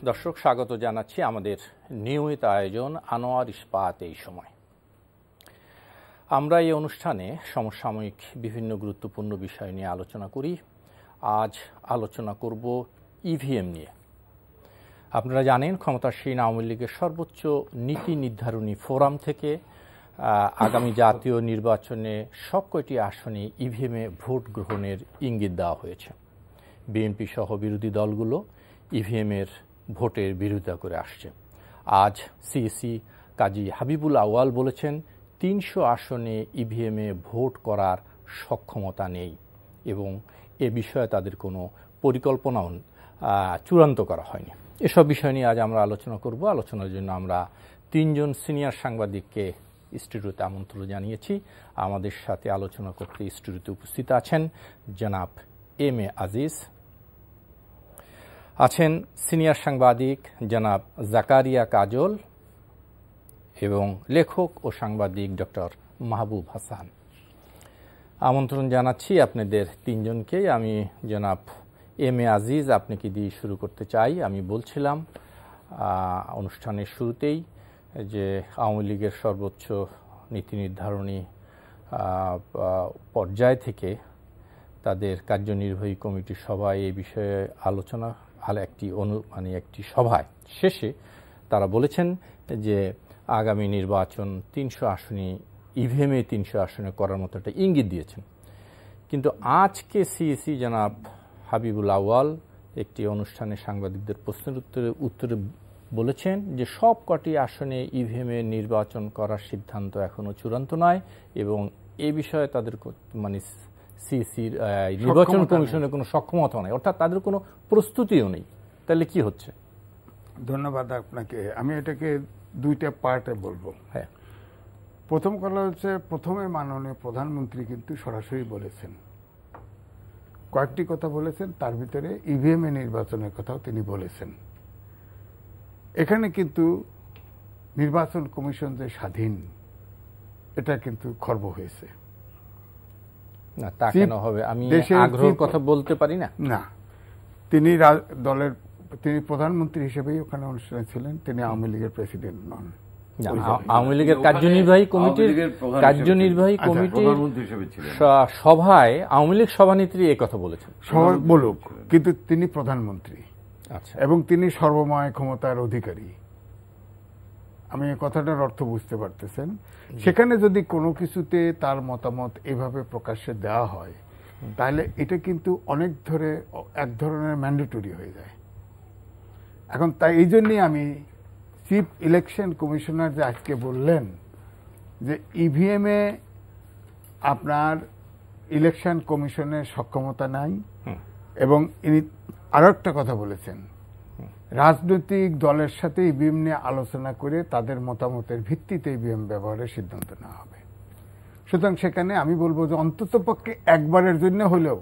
দর্শক স্বাগত জানাচ্ছি আমাদের নিয়মিত আয়োজন আনোয়ার ইস্পাত এই সময়। আমরা এই অনুষ্ঠানে সমসাময়িক বিভিন্ন গুরুত্বপূর্ণ বিষয় নিয়ে আলোচনা করি। আজ আলোচনা করব ইভিএম নিয়ে। আপনারা জানেন ক্ষমতাসীন আওয়ামী লীগের সর্বোচ্চ নীতি নির্ধারণী ফোরাম থেকে আগামী জাতীয় নির্বাচনে সবকটি আসনে ইভিএমে ভোট গ্রহণের ইঙ্গিত দেওয়া হয়েছে। বিএনপি সহ বিরোধী দলগুলো ইভিএমের ভোটের বিরোধিতা করে আসছে। আজ সিইসি কাজী হাবিবুল আউয়াল বলেছেন ৩০০ আসনে ইভিএমে ভোট করার সক্ষমতা নেই এবং এ বিষয়ে তাদের কোনো পরিকল্পনাও চূড়ান্ত করা হয়নি। এসব বিষয় নিয়ে আজ আমরা আলোচনা করব। আলোচনার জন্য আমরা তিনজন সিনিয়র সাংবাদিককে স্টুডিওতে আমন্ত্রণ জানিয়েছি। আমাদের সাথে আলোচনা করতে স্টুডিওতে উপস্থিত আছেন জনাব এম এ আজিজ, আছেন সিনিয়র সাংবাদিক জনাব জাকারিয়া কাজল এবং লেখক ও সাংবাদিক ডক্টর মাহবুব হাসান। আমন্ত্রণ জানাচ্ছি আপনাদের তিনজনকেই। আমি জনাব এম এ আজিজ আপনাকে দিয়ে শুরু করতে চাই। আমি বলছিলাম অনুষ্ঠানের শুরুতেই যে আওয়ামী লীগের সর্বোচ্চ নীতি নির্ধারণী পর্যায় থেকে তাদের কার্যনির্বাহী কমিটির সভায় এই বিষয়ে আলোচনা একটি সভায় শেষে তারা বলেছেন যে আগামী নির্বাচন ৩০০ আসনে ইভিএমে ৩০০ আসনে করার মতো একটা ইঙ্গিত দিয়েছেন। কিন্তু আজকে সিইসি জনাব হাবিবুল আউয়াল একটি অনুষ্ঠানে সাংবাদিকদের প্রশ্নের উত্তরে বলেছেন যে সব কটি আসনে ইভিএমে নির্বাচন করার সিদ্ধান্ত এখনো চূড়ান্ত নয় এবং এ বিষয়ে তাদের সিইসির নির্বাচন কমিশনের কোনো সক্ষমতা নেই, অর্থাৎ তাদের কোনো প্রস্তুতিও নেই। তাহলে কি হচ্ছে? ধন্যবাদ আপনাকে। আমি এটাকে দুইটা পার্টে বলবো। হ্যাঁ, প্রথম কথা হচ্ছে, প্রথমে মাননীয় প্রধানমন্ত্রী কিন্তু সরাসরি বলেছেন, কয়েকটি কথা বলেছেন, তার ভিতরে ইভিএম এ নির্বাচনের কথাও তিনি বলেছেন। এখানে কিন্তু নির্বাচন কমিশন যে স্বাধীন, এটা কিন্তু খর্ব হয়েছে। না, তা কেন হবে? আমি আগ্রহের কথা বলতে পারি না। না, তিনি প্রধানমন্ত্রী হিসেবেই ওখানে অনুষ্ঠানে ছিলেন, তিনি আওয়ামী লীগের প্রেসিডেন্ট নন। আওয়ামী লীগের কার্যনির্বাহী কমিটির সভায় আওয়ামী লীগ সভানেত্রী এই কথা বলেছেন। সবাই বলুক, কিন্তু তিনি প্রধানমন্ত্রী। আচ্ছা, এবং তিনি সর্বময় ক্ষমতার অধিকারী। আমি এই কথাটার অর্থ বুঝতে পারতেছেন। সেখানে যদি কোনো কিছুতে তার মতামত এভাবে প্রকাশ্যে দেওয়া হয়, তাহলে এটা কিন্তু এক ধরনের ম্যান্ডেটরি হয়ে যায়। এখন তাই এই জন্যই আমি চিফ ইলেকশন কমিশনার যে আজকে বললেন যে ইভিএমে আপনার ইলেকশন কমিশনের সক্ষমতা নাই, এবং ইনি আরো একটা কথা বলেছেন, রাজনৈতিক দলের সাথে ইভিএম নিয়ে আলোচনা করে তাদের মতামতের ভিত্তিতে ইভিএম ব্যবহারের সিদ্ধান্ত নেওয়া হবে। সুতরাং সেখানে আমি বলবো যে অন্তত পক্ষে একবারের জন্য হলেও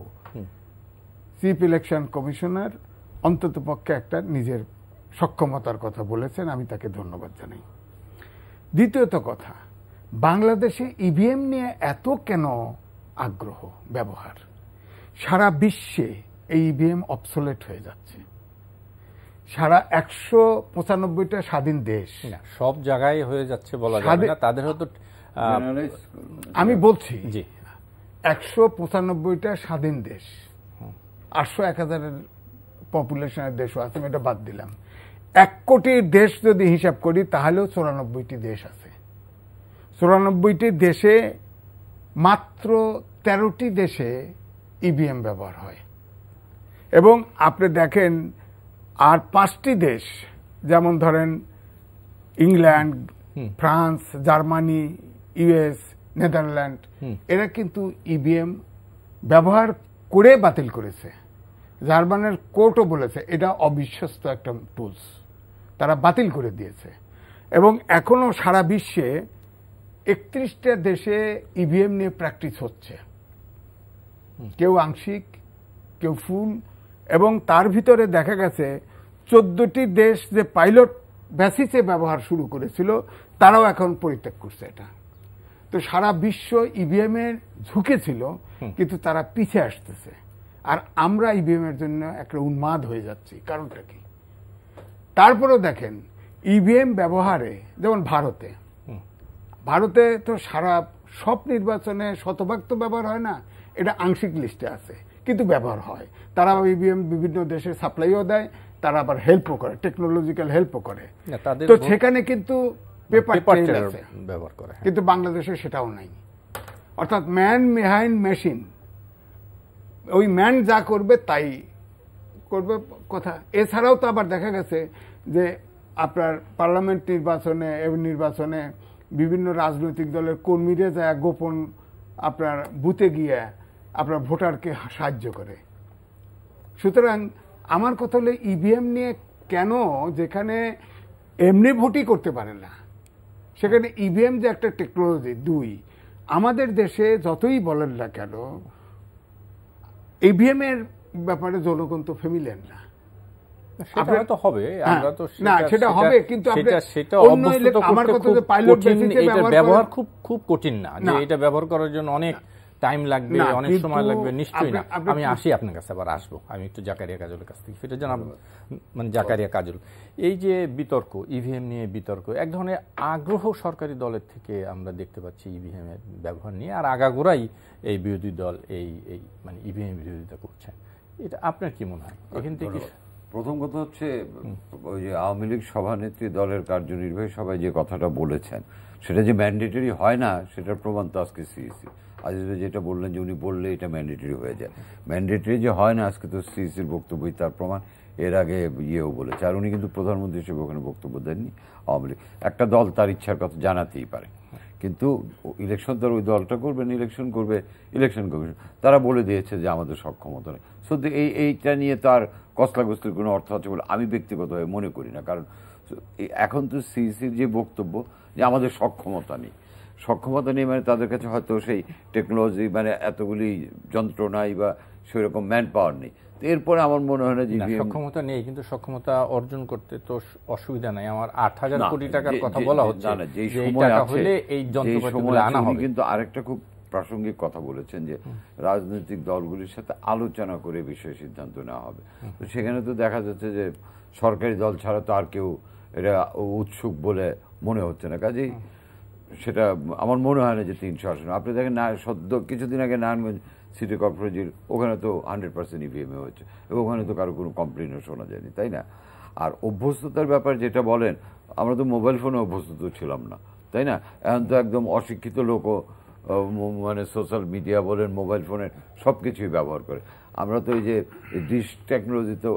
চিফ ইলেকশন কমিশনার অন্তত পক্ষে একটা নিজের সক্ষমতার কথা বলেছেন, আমি তাকে ধন্যবাদ জানাই। দ্বিতীয়ত কথা, বাংলাদেশে ইভিএম নিয়ে এত কেন আগ্রহ ব্যবহার? সারা বিশ্বে এই ইভিএম অবসোলেট হয়ে যাচ্ছে। সারা ১৯৫টা স্বাধীন দেশ, সব জায়গায় হয়ে যাচ্ছে বলা যাবে না, তাদের হয়তো আমি বলছি যে ১৯৫টা স্বাধীন দেশ, ৮০০-১০০০ পপুলেশনের দেশও আছে, আমি এটা বাদ দিলাম। ১ কোটির দেশ যদি হিসাব করি তাহলেও ৯৪টি দেশ আছে। ৯৪টি দেশে মাত্র ১৩টি দেশে ইভিএম ব্যবহার হয়। এবং আপনি দেখেন আর 5টি দেশ, যেমন ধরেন England, France, Germany, US, Netherland, এরা কিন্তু ইভিএম ব্যবহার করে বাতিল করেছে। জার্মানের কোর্টও বলেছে এটা অবিশ্বস্ত একটা টুলস, তারা বাতিল করে দিয়েছে। এবং এখনো সারা বিশ্বে ৩১টা দেশে ইভিএম নিয়ে প্র্যাকটিস হচ্ছে, কেউ আংশিক, কেউ ফুল। এবং তার ভিতরে দেখা গেছে 14টি দেশ যে পাইলট বেসিসে ব্যবহার শুরু করেছিল, তারাও এখন পরিত্যাগ করছে এটা। তো সারা বিশ্ব ইভিএম এর ঝুঁকে ছিল, কিন্তু তারা পিছিয়ে আসতেছে। আর আমরা ইভিএম এর জন্য একটা উন্মাদ হয়ে যাচ্ছি। কারণটা কি? তারপরেও দেখেন ইভিএম ব্যবহারে, যেমন ভারতে তো সব নির্বাচনে শতভাগ তো ব্যবহার হয় না, এটা আংশিক লিস্টে আছে, কিন্তু ব্যবহার হয়। তারা ইভিএম বিভিন্ন দেশে সাপ্লাইও দেয়, তারা আবার হেল্পও করে, টেকনোলজিক্যাল হেল্পও করে। তো সেখানে কিন্তু পেপার ট্রেল আছে ব্যবহার করে, কিন্তু বাংলাদেশে সেটাও নাই। অর্থাৎ ম্যান বিহাইন্ড মেশিন, ওই ম্যান যা করবে তাই করবে কথা। এছাড়াও তো আবার দেখা গেছে যে আপনার পার্লামেন্ট নির্বাচনে বিভিন্ন রাজনৈতিক দলের কর্মীরা যায় গোপন আপনার বুথে গিয়ে আপনার ভোটারকে সাহায্য করে। সুতরাং আমার কথা হলো ইভিএম নিয়ে কেন, যেখানে এমনি ভোটই করতে পারে না, সেখানে ইভিএম যে একটা টেকনোলজি। দুই, আমাদের দেশে যতই বলেন না কেন ইভিএম এর ব্যাপারে জনগণ তো ফ্যামিলিয়ার না। সেটা হবে, কিন্তু ব্যবহার খুব কঠিন না, যে এটা ব্যবহার করার জন্য অনেক টাইম লাগবে, অনেক সময় লাগবে, নিশ্চয়ই না। আমি আসি আপনার কাছে, আবার আসবো আমি একটু জাকারিয়া কাজলের কাছ থেকে, সেটা জানাবো। মানে জাকারিয়া কাজল, এই যে বিতর্ক, ইভিএম নিয়ে বিতর্ক, এক ধরনের আগ্রহ সরকারি দলের থেকে আমরা দেখতে পাচ্ছি ইভিএম এর ব্যবহার নিয়ে, আর আগাগোড়াই এই বিরোধী দল এই মানে ইভিএম বিরোধিতা করছে। এটা আপনার কি মনে হয়? এখান থেকে প্রথম কথা হচ্ছে, ওই যে আওয়ামী লীগ সভানেত্রী দলের কার্যনির্বাহী সভায় যে কথাটা বলেছেন, সেটা যে ম্যান্ডেটরি হয় না সেটার প্রমাণ তো আজকে সিইসি আজিজ ভাই যেটা বললেন, যে উনি বললে এটা ম্যান্ডেটরি হয়ে যায়। ম্যান্ডেটরি যে হয় না আজকে তো সিইসির বক্তব্যই তার প্রমাণ। এর আগে ইয়েও বলেছে, আর উনি কিন্তু প্রধানমন্ত্রী হিসেবে ওখানে বক্তব্য দেননি। আওয়ামী লীগ একটা দল তার ইচ্ছার কথা জানাতেই পারে, কিন্তু ইলেকশন তার ওই দলটা করবেন, ইলেকশন কমিশন তারা বলে দিয়েছে যে আমাদের সক্ষমতা নেই। সত্যি এইটা নিয়ে তার কসলাগস্তির কোনো অর্থ আছে বলে আমি ব্যক্তিগতভাবে মনে করি না। কারণ এখন তো সিইসির যে বক্তব্য যে আমাদের সক্ষমতা নেই মানে তাদের কাছে হয়তো সেই টেকনোলজি মানে এতগুলি যন্ত্র নাই বা সেরকম ম্যান পাওয়ার নেই। এরপরে আমার মনে হয় না যে সক্ষমতা নেই, কিন্তু সক্ষমতা অর্জন করতে তো অসুবিধা নাই। আমার ৮,০০০ কোটি টাকার কথা বলা হচ্ছে, যেই সময় আছে এই যন্ত্রপাতিগুলো আনা হবে। কিন্তু আরেকটা খুব প্রাসঙ্গিক কথা বলেছেন যে রাজনৈতিক দলগুলির সাথে আলোচনা করে বিষয়ে সিদ্ধান্ত নেওয়া হবে। তো সেখানে তো দেখা যাচ্ছে যে সরকারি দল ছাড়া তো আর কেউ এটা উৎসুক বলে মনে হচ্ছে না। কাজেই সেটা আমার মনে হয় না যে ৩০০ আসন। আপনি দেখেন না, সদ্য কিছুদিন আগে নারায়ণগঞ্জ সিটি কর্পোরেশন, ওখানে তো 100% ইভিএম হচ্ছে, এবং ওখানে তো কারো কোনো কমপ্লেনও শোনা যায়নি, তাই না? আর অভ্যস্ততার ব্যাপার যেটা বলেন, আমরা তো মোবাইল ফোনে অভ্যস্ত ছিলাম না, তাই না? এখন তো একদম অশিক্ষিত লোকও মানে সোশ্যাল মিডিয়া বলেন, মোবাইল ফোনের সব কিছুই ব্যবহার করে। আমরা তো এই যে ডিশ টেকনোলজিতে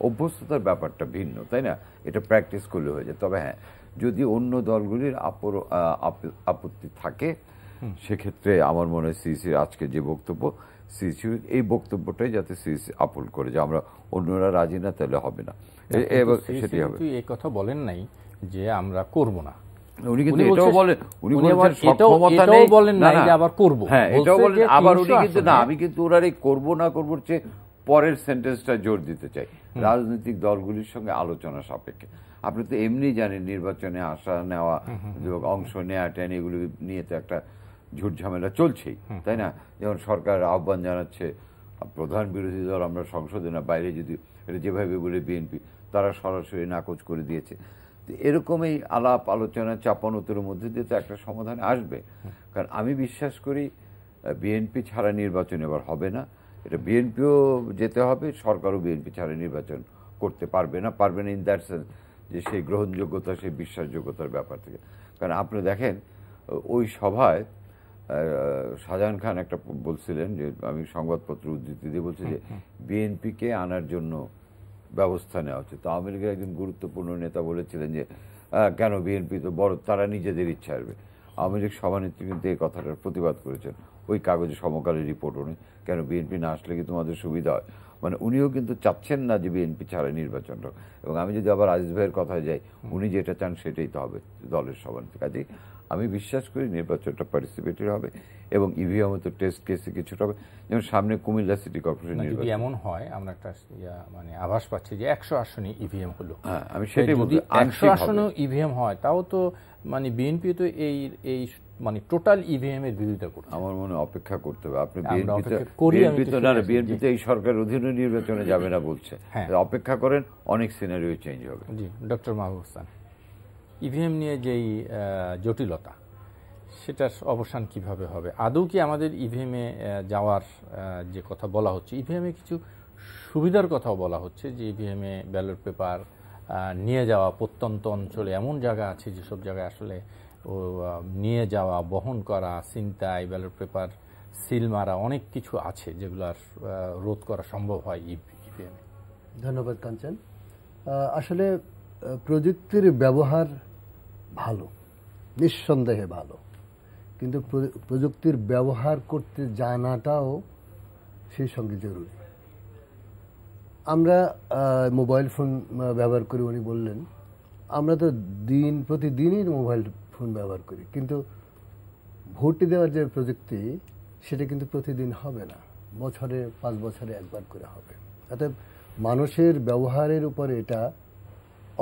অভ্যস্ততার ব্যাপারটা ভিন্ন, তাই না? এটা প্র্যাকটিস করলে হয়ে যায়। তবে হ্যাঁ, যদি অন্য দলগুলির আপত্তি থাকে, সেক্ষেত্রে আমার মনে হয় সিইসির আজকে যে বক্তব্য, সিইসির এই বক্তব্যটাই যাতে সিইসি আপলোড করে যে আমরা অন্যরা রাজি না, তাহলে হবে না, সেটাই হবে। এই কথা বলেন নাই যে আমরা করব না, উনি কিন্তু এটাও বলেন, উনি সক্ষমতা নেই বলেন না যে আবার করব। হ্যাঁ, এটাও বলেন। আবার উনি কিন্তু না, আমি কিন্তু ওনার এই করবো না করবোর চেয়ে পরের সেন্টেন্সটা জোর দিতে চাই, রাজনৈতিক দলগুলির সঙ্গে আলোচনা সাপেক্ষে। আপনি তো এমনি জানেন নির্বাচনে আসা নেওয়া, অংশ নেওয়া টেন, এগুলি নিয়ে তো একটা ঝুট ঝামেলা চলছেই, তাই না? যেমন সরকার আহ্বান জানাচ্ছে প্রধান বিরোধী দল আমরা সংসদে না বাইরে, যদি এটা যেভাবে বলে বিএনপি, তারা সরাসরি নাকচ করে দিয়েছে। এরকম এই আলাপ আলোচনা চাপানোতের মধ্যে দিয়ে তো একটা সমাধান আসবে। কারণ আমি বিশ্বাস করি বিএনপি ছাড়া নির্বাচন এবার হবে না। এটা বিএনপিও যেতে হবে, সরকারও বিএনপি ছাড়া নির্বাচন করতে পারবে না ইন দ্যাট সেন্স যে সেই গ্রহণযোগ্যতা, সেই বিশ্বাসযোগ্যতার ব্যাপার থেকে। কারণ আপনি দেখেন ওই সভায় শাহজাহান খান একটা বলছিলেন, যে আমি সংবাদপত্র উদ্ধৃতি দিয়ে বলছি যে বিএনপিকে আনার জন্য ব্যবস্থা নেওয়া হচ্ছে। তো আওয়ামী লীগের একজন গুরুত্বপূর্ণ নেতা বলেছিলেন যে কেন, বিএনপি তো বড়, তারা নিজেদের ইচ্ছা আসবে। আওয়ামী লীগ সভানেত্রী কিন্তু এই কথাটার প্রতিবাদ করেছেন, ওই কাগজে সমকালের রিপোর্ট নেই, কেন বিএনপি না আসলে কি তোমাদের সুবিধা হয়? মানে উনিও কিন্তু চাচ্ছেন না যে বিএনপি ছাড়া নির্বাচনটা। এবং আমি যদি আবার আজিজ ভাইয়ের কথায় যাই, উনি যেটা চান সেটাই তো হবে দলের সভানেত্রী। কাজেই আমি বিশ্বাস করি নির্বাচনটা পার্টিসিপেটরি হবে এবং ইভিএমও তো টেস্ট কেসে কিছুটা হবে, যেমন সামনে কুমিল্লা সিটি কর্পোরেশন নির্বাচন। এমন হয় আমরা একটা মানে আভাস পাচ্ছি যে 100 আসনে ইভিএম হলো, হ্যাঁ আমি সেটাই বলছি, 100 আসনে ইভিএম হয় তাও তো মানে বিএনপি তো এই মানে টোটাল ইভিএম এর বিরোধিতা করছে। আমার মনে অপেক্ষা করতে হবে। আপনি বিএনপি তো এই সরকার অধীনে নির্বাচনে যাবে না বলছে, অপেক্ষা করেন, অনেক সিনারিও চেঞ্জ হবে। জি, ডক্টর মাহবুব হোসেন, ইভিএম নিয়ে যেই জটিলতা, সেটার অবসান কিভাবে হবে? আদৌ কি আমাদের ইভিএমে যাওয়ার যে কথা বলা হচ্ছে, ইভিএমে কিছু সুবিধার কথাও বলা হচ্ছে যে ইভিএমে ব্যালট পেপার নিয়ে যাওয়া, প্রত্যন্ত অঞ্চলে এমন জায়গা আছে যেসব জায়গায় আসলে নিয়ে যাওয়া, বহন করা, ছিনতাই, ব্যালট পেপার সিল মারা, অনেক কিছু আছে যেগুলো আর রোধ করা সম্ভব হয় ইভিএমে। ধন্যবাদ কাঞ্চন। আসলে প্রযুক্তির ব্যবহার ভালো, নিঃসন্দেহে ভালো, কিন্তু প্রযুক্তির ব্যবহার করতে জানাটাও সেই সঙ্গে জরুরি। আমরা মোবাইল ফোন ব্যবহার করি, উনি বললেন, আমরা তো প্রতিদিনই মোবাইল ফোন ব্যবহার করি, কিন্তু ভোট দেওয়ার যে প্রযুক্তি সেটা কিন্তু প্রতিদিন হবে না, বছরে 5 বছরে একবার করে হবে। অর্থাৎ মানুষের ব্যবহারের উপরে এটা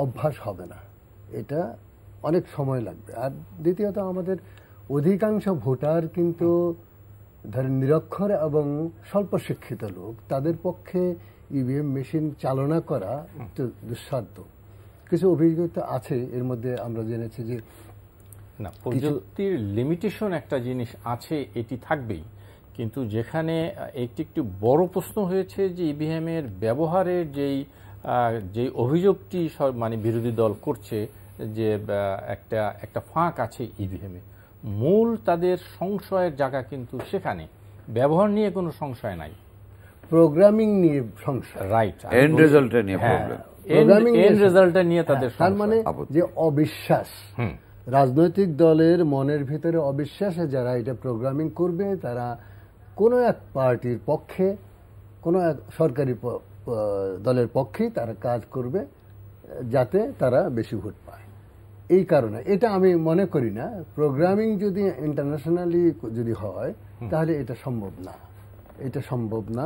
অভ্যাস হবে না, এটা অনেক সময় লাগবে। আর দ্বিতীয়ত আমাদের অধিকাংশ ভোটার কিন্তু ধরেন নিরক্ষর এবং স্বল্প শিক্ষিত লোক, তাদের পক্ষে ইভিএম মেশিন চালনা করা একটু দুঃসাধ্য। কিছু অভিজ্ঞতা আছে এর মধ্যে, আমরা জেনেছি যে না, প্রযুক্তির লিমিটেশন একটা জিনিস আছে, এটি থাকবেই, কিন্তু যেখানে একটি বড় প্রশ্ন হয়েছে যে ইভিএম এর ব্যবহারের যেই অভিযোগটি মানে বিরোধী দল করছে যে একটা ফাঁক আছে ইভিএমে, মূল তাদের সংশয়ের জায়গা কিন্তু সেখানে, ব্যবহার নিয়ে কোনো সংশয় নাই, প্রোগ্রামিং নিয়ে সংশয়। রাইট, এন্ড রেজাল্টটা নিয়ে প্রবলেম, এন্ড রেজাল্টটা নিয়ে তাদের তার মানে যে অবিশ্বাস, রাজনৈতিক দলের মনের ভিতরে অবিশ্বাসে যারা এটা প্রোগ্রামিং করবে, তারা কোনো এক পার্টির পক্ষে, কোনো এক সরকারি দলের পক্ষেই তারা কাজ করবে যাতে তারা বেশি ভোট পায়। এই কারণে এটা আমি মনে করি না, প্রোগ্রামিং যদি ইন্টারন্যাশনালি যদি হয় তাহলে এটা সম্ভব না, এটা সম্ভব না।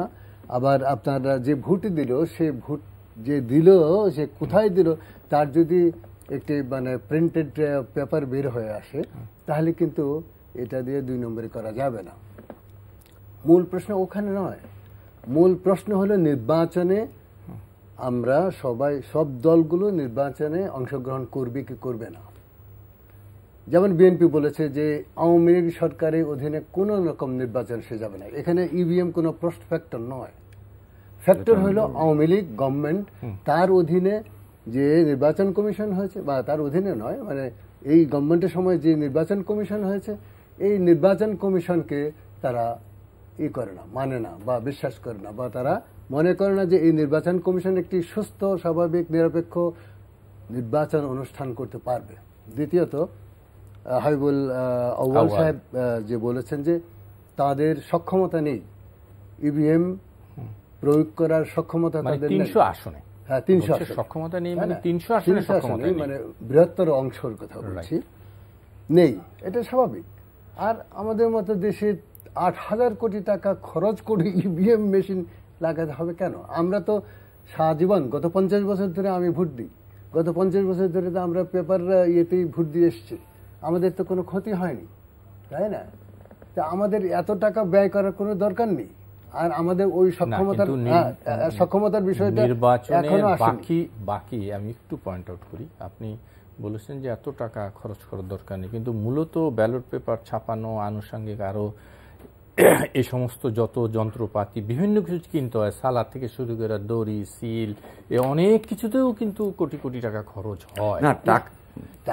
আবার আপনারা যে ভোট দিল, সে ভোট যে দিল, সে কোথায় দিল, তার যদি একটি মানে প্রিন্টেড পেপার বের হয়ে আসে, তাহলে কিন্তু এটা দিয়ে 2 নম্বরে করা যাবে না। মূল প্রশ্ন ওখানে নয়, মূল প্রশ্ন হলো নির্বাচনে আমরা সব দলগুলো নির্বাচনে অংশগ্রহণ করবে কি করবে না। যেমন বিএনপি বলেছে যে আওয়ামী লীগ সরকারের অধীনে কোন রকম নির্বাচন সে যাবে না, এখানে ইভিএম কোনো প্রশ্ন ফ্যাক্টর নয়। ফ্যাক্টর হলো আওয়ামী লীগ গভর্নমেন্ট, তার অধীনে যে নির্বাচন কমিশন হয়েছে, বা তার অধীনে নয়, মানে এই গভর্নমেন্টের সময় যে নির্বাচন কমিশন হয়েছে, এই নির্বাচন কমিশনকে তারা করে না, মানে না, বা বিশ্বাস করে না, বা তারা মনে করে না যে এই নির্বাচন কমিশন একটি সুস্থ, স্বাভাবিক, নিরপেক্ষ নির্বাচন অনুষ্ঠান করতে পারবে। দ্বিতীয়ত হাবিবুল আউয়াল সাহেব যে বলেছেন যে তাদের সক্ষমতা নেই, ইভিএম প্রয়োগ করার সক্ষমতা তাদের নেই। 300 আসনে, হ্যাঁ 300 আসনে সক্ষমতা নেই, মানে 300 আসনে সক্ষমতা নেই, মানে বৃহত্তর অংশের কথা বলছি, নেই, এটা স্বাভাবিক। আর আমাদের মতো দেশে 8,000 কোটি টাকা খরচ করে ইভিএম মেশিন লাগাতে হবে কেন? আমরা তো সারাজীবন, গত 50 বছর ধরে আমি ভোট দিই, গত 50 বছর ধরে তো আমরা পেপার ইয়েতেই ভোট দিয়ে এসছি, আমাদের তো কোনো ক্ষতি হয়নি, তাই না? তা আমাদের এত টাকা ব্যয় করার কোনো দরকার নেই। আর আমাদের ওই সক্ষমতার বিষয়টা এখনো বাকি আমি একটু পয়েন্ট আউট করি। আপনি বলেছেন যে এত টাকা খরচ করার দরকার নেই, কিন্তু মূলত ব্যালট পেপার ছাপানো, আনুষঙ্গিক আরো এই সমস্ত যত যন্ত্রপাতি, বিভিন্ন কিছু কিনতে হয়, সালা থেকে শুরু করে দড়ি, সিল, অনেক কিছুতেও কিন্তু কোটি কোটি টাকা খরচ হয়।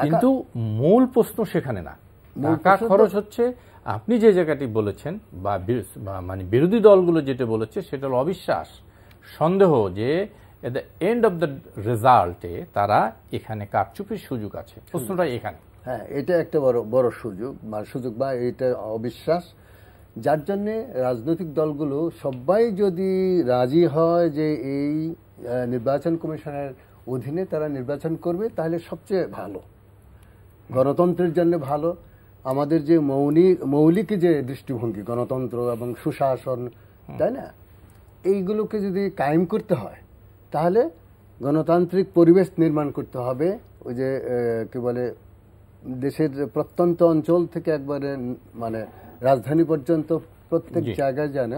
কিন্তু মূল প্রশ্ন সেখানে না, টাকা খরচ হচ্ছে আপনি যে জায়গাটি বলেছেন, বা মানে বিরোধী দলগুলো যেটা বলেছে, সেটা হলো অবিশ্বাস, সন্দেহ যে at the end of the রেজাল্টে তারা এখানে কারচুপির সুযোগ আছে। প্রশ্নটা এখানে, হ্যাঁ, এটা একটা বড় সুযোগ বা এটা অবিশ্বাস, যার জন্য রাজনৈতিক দলগুলো সবাই যদি রাজি হয় যে এই নির্বাচন কমিশনের অধীনে তারা নির্বাচন করবে, তাহলে সবচেয়ে ভালো, গণতন্ত্রের জন্য ভালো, আমাদের যে মৌলিক যে দৃষ্টিভঙ্গি গণতন্ত্র এবং সুশাসন, তাই না, এইগুলোকে যদি কায়েম করতে হয় তাহলে গণতান্ত্রিক পরিবেশ নির্মাণ করতে হবে। ওই যে কি বলে, দেশের প্রত্যন্ত অঞ্চল থেকে একবারে মানে রাজধানী পর্যন্ত প্রত্যেক জায়গায় যেন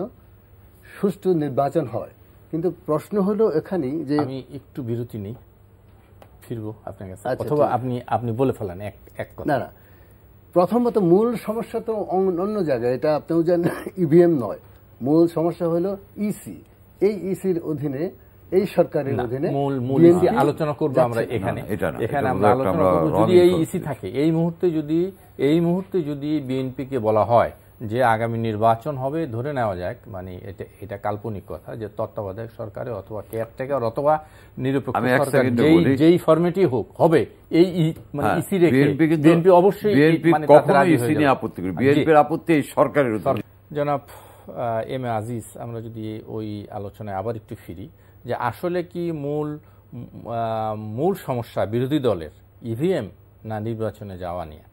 সুষ্ঠু নির্বাচন হয়। কিন্তু প্রশ্ন হলো এখানেই যে আমি একটু বিরতি নেই, ফিরবো আপনার কাছে, অথবা আপনি বলে ফেলেন এক কথা। না, প্রথমত মূল সমস্যা তো অন্য জায়গায়, এটা আপনিও জানেন, ইভিএম নয়। মূল সমস্যা হলো ইসি। এই ইসির অধীনে, এই সরকারের অধীনে মূল আলোচনা করবো আমরা এখানে আমরা আলোচনা করবো। যদি এই ইসি থাকে, এই মুহূর্তে যদি বিএনপিকে বলা হয় যে আগামী নির্বাচন হবে, ধরে নেওয়া যাক, মানে এটা কাল্পনিক কথা, যে তত্ত্বাবধায়ক সরকারে অথবা কেয়ারটেকার অথবা নিরপেক্ষ সরকার যেই ফরম্যাটই হোক হবে, এই মানে ইসি রেখে বিএনপি অবশ্যই বিএনপির আপত্তি এই সরকারের। জনাব এম এ আজিজ, আমরা যদি ওই আলোচনায় আবার একটু ফিরি, যে আসলে কি মূল সমস্যা বিরোধী দলের ইভিএম না নির্বাচনে যাওয়া নিয়ে?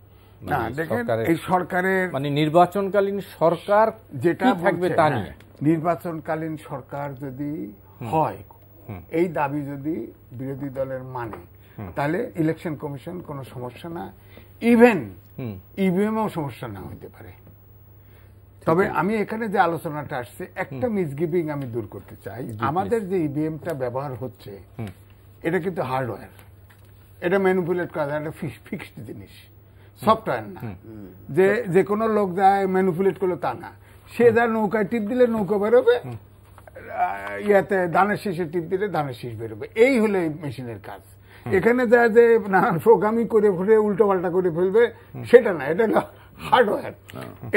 এই সরকারের মানে নির্বাচনকালীন সরকার যেটা থাকবে তা নিয়ে, নির্বাচনকালীন সরকার যদি হয়, এই দাবি যদি বিরোধী দলের মানে, তাহলে ইলেকশন কমিশন কোনো সমস্যা না, ইভেন ইভিএমও সমস্যা না হইতে পারে। তবে আমি এখানে যে আলোচনাটা আসছে, একটা মিসগিভিং আমি দূর করতে চাই। আমাদের যে ইভিএমটা ব্যবহার হচ্ছে, এটা কিন্তু হার্ডওয়্যার, এটা ম্যানিপুলেট করা যায়, এটা ফিক্সড জিনিস, সফটওয়্যার না। যে কোনো লোক যায় ম্যানিপুলেট করলো তা না, সে যা নৌকায় টিপ দিলে নৌকা বেরোবে, ইয়াতে ধানের শীষে টিপ দিলে ধানের শীষ বেরোবে, এই হলো এই মেশিনের কাজ। এখানে যা যে নানান প্রোগ্রামিং করে ফেলে উল্টো পাল্টা করে ফেলবে, সেটা না, এটা হলো হার্ডওয়্যার।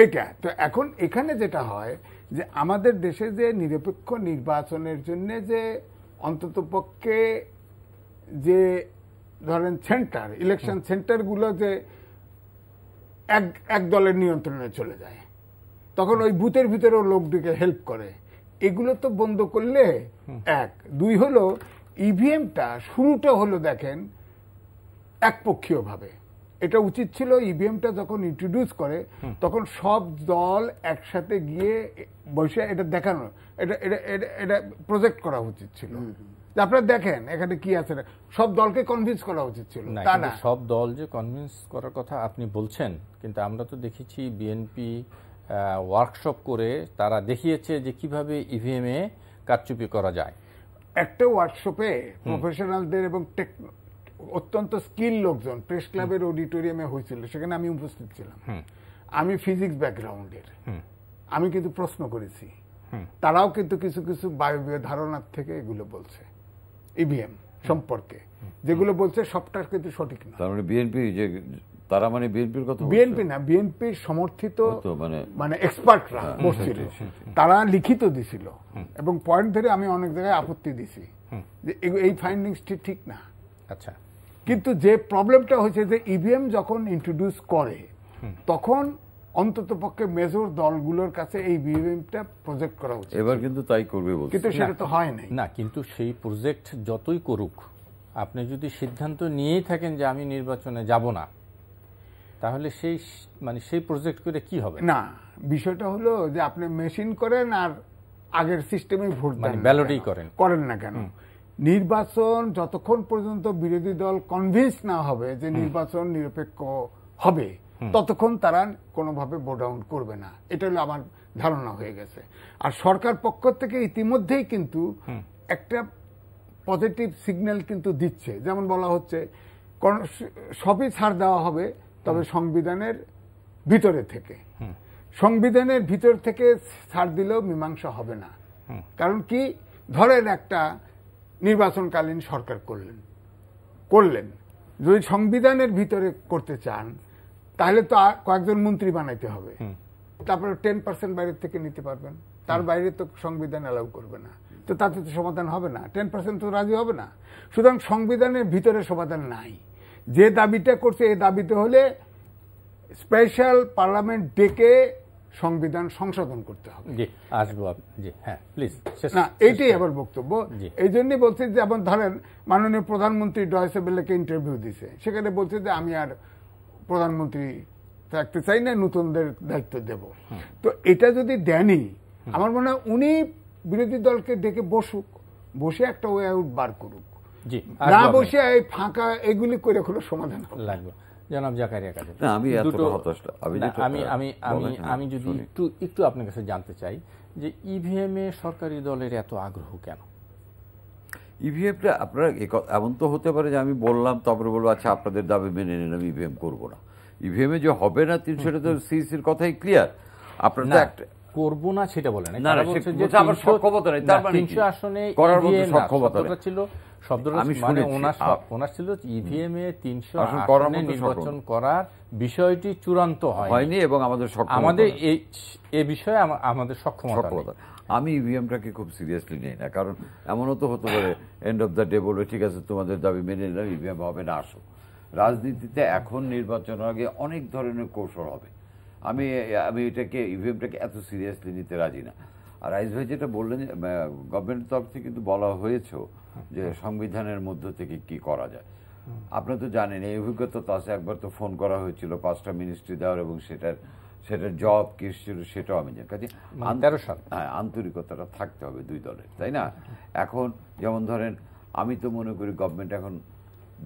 এটা তো এখন এখানে যেটা হয় যে আমাদের দেশে যে নিরপেক্ষ নির্বাচনের জন্য যে অন্ততপক্ষে যে ধরেন সেন্টার, ইলেকশন সেন্টারগুলো যে এক দলের নিয়ন্ত্রণে চলে যায়, তখন ওই বুথের ভিতরেও লোকটিকে হেল্প করে, এগুলো তো বন্ধ করলে এক। দুই হলো ইভিএমটা শুরুটা হলো দেখেন একপক্ষীয় ভাবে। এটা উচিত ছিল ইভিএমটা যখন ইন্ট্রোডিউস করে তখন সব দল একসাথে গিয়ে বসে এটা দেখানো, এটা প্রজেক্ট করা উচিত ছিল। আপনারা দেখেন এখানে কি আছে, সব দলকে কনভিন্স করা উচিত ছিল। সব দল যে কনভিন্স করার কথা আপনি বলছেন, কিন্তু আমরা তো দেখেছি বিএনপি ওয়ার্কশপ করে তারা দেখিয়েছে যে কিভাবে ইভিএম এ কারচুপি করা যায়। একটা ওয়ার্কশপে প্রফেশনালদের এবং অত্যন্ত স্কিল লোকজন প্রেস ক্লাবের অডিটোরিয়ামে হয়েছিল, সেখানে আমি উপস্থিত ছিলাম। আমি ফিজিক্স ব্যাকগ্রাউন্ডের, আমি কিন্তু প্রশ্ন করেছি, তারাও কিন্তু কিছু কিছু বায়বীয় ধারণার থেকে এগুলো বলছে ইভিএম সম্পর্কে, যেগুলো বলছে সবটা কিন্তু সঠিক না। তার মানে বিএনপি যে তারা মানে বিএনপির কথা, বিএনপি না, বিএনপির সমর্থিত মানে এক্সপার্টরা বসছিল, তারা লিখিত দিছিল এবং পয়েন্ট ধরে আমি অনেক জায়গায় আপত্তি দিছি যে এই ফাইন্ডিংসটি ঠিক না। আচ্ছা, কিন্তু যে প্রবলেমটা হয়েছে যে ইভিএম যখন ইন্ট্রোডিউস করে তখন অন্তত পক্ষে মেজর দলগুলোর কাছে এই ইভিএমটা প্রজেক্ট করা উচিত। এবার কিন্তু তাই করবে বলছে, কিন্তু সেটা তো হয় নাই না। কিন্তু সেই প্রজেক্ট যতই করুক, আপনি যদি সিদ্ধান্ত নিয়েই থাকেন যে আমি নির্বাচনে যাব না, তাহলে সেই প্রজেক্ট করে কি হবে? না, বিষয়টা হলো যে আপনি মেশিন করেন আর আগের সিস্টেমে ভোট দেন, ব্যালটই করেন না কেন? নির্বাচন যতক্ষণ পর্যন্ত বিরোধী দল কনভিন্স না হবে যে নির্বাচন নিরপেক্ষ হবে, ততক্ষণ তারা কোনোভাবে ভোট ডাউন করবে না। এটা হলো আমার ধারণা হয়ে গেছে। আর সরকার পক্ষ থেকে ইতিমধ্যেই কিন্তু একটা পজিটিভ সিগন্যাল কিন্তু দিচ্ছে, যেমন বলা হচ্ছে সবই ছাড় দেওয়া হবে, তবে সংবিধানের ভিতরে থেকে। সংবিধানের ভিতর থেকে ছাড় দিলেও মীমাংসা হবে না। কারণ কি, ধরেন একটা নির্বাচনকালীন সরকার করলেন, যদি সংবিধানের ভিতরে করতে চান তাহলে তো কয়েকজন মন্ত্রী বানাইতে হবে, তারপরে 10% বাইরের থেকে নিতে পারবেন, তার বাইরে তো সংবিধান অ্যালাউ করবে না, তো তাতে তো সমাধান হবে না, 10% তো রাজি হবে না। সুতরাং সংবিধানের ভিতরে সমাধান নাই। যে দাবিটা করছে এই দাবিতে হলে স্পেশাল পার্লামেন্ট ডেকে সংবিধান সংশোধন করতে হবে। না, এইটাই আবার বক্তব্য। এই জন্যই বলছে যে, যেমন ধরেন মাননীয় প্রধানমন্ত্রী ডয়েচে ভেলেকে ইন্টারভিউ দিছে, সেখানে বলছে যে আমি আর প্রধানমন্ত্রী থাকতে চাই না, নতুনদের দায়িত্ব দেব। তো এটা যদি দেনই, আমার মনে হয় উনি বিরোধী দলকে ডেকে বসুক, বসে একটা ওয়ে আউট বার করুক, না বসে এই ফাঁকা এগুলি করে কোনো সমাধান লাগবে। জনাব জাকারিয়া কাদের, আমি আমি যদি একটু আপনার কাছে জানতে চাই যে ইভিএম এ সরকারি দলের এত আগ্রহ কেন? ইভিএমটা আপনারা এমন তো হতে পারে যে আমি বললাম তারপরে বলবো আচ্ছা আপনাদের দাবি মেনে নিলাম, ইভিএম করবো না। ইভিএম এ যে হবে না সেটা তো সিইসির কথাই ক্লিয়ার। আপনারা তো একটা করবো না সেটা বলেন না, আমার সক্ষমতা নেই, তার মানে 300 আসনে করার মতো সক্ষমতা ছিল। শব্দটা মানে ওনার ছিল ইভিএম এ 300 আসনে নির্বাচন করার বিষয়টি চূড়ান্ত হয়নি এবং আমাদের এই বিষয়ে আমাদের সক্ষমতা। আমি ইভিএমটাকে খুব সিরিয়াসলি নেই না, কারণ এমনও তো হতে পারে এন্ড অফ দ্য ডে বলবে ঠিক আছে তোমাদের দাবি মেনে নিলাম, ইভিএম হবে না, আসো। রাজনীতিতে এখন নির্বাচনের আগে অনেক ধরনের কৌশল হবে। আমি এটাকে ইভিএমটাকে এত সিরিয়াসলি নিতে রাজি না। আর রাইস ভাই যেটা বললেন, গভর্নমেন্টের তরফ থেকে কিন্তু বলা হয়েছে যে সংবিধানের মধ্য থেকে কি করা যায়। আপনারা তো জানেন এই অভিজ্ঞতা তো আছে, একবার তো ফোন করা হয়েছিল 5টা মিনিস্ট্রি দেওয়ার এবং সেটার জব কি ছিল সেটাও আমি জানি। কাজে হ্যাঁ, আন্তরিকতাটা থাকতে হবে দুই দলের, তাই না? এখন যেমন ধরেন আমি তো মনে করি গভর্নমেন্ট এখন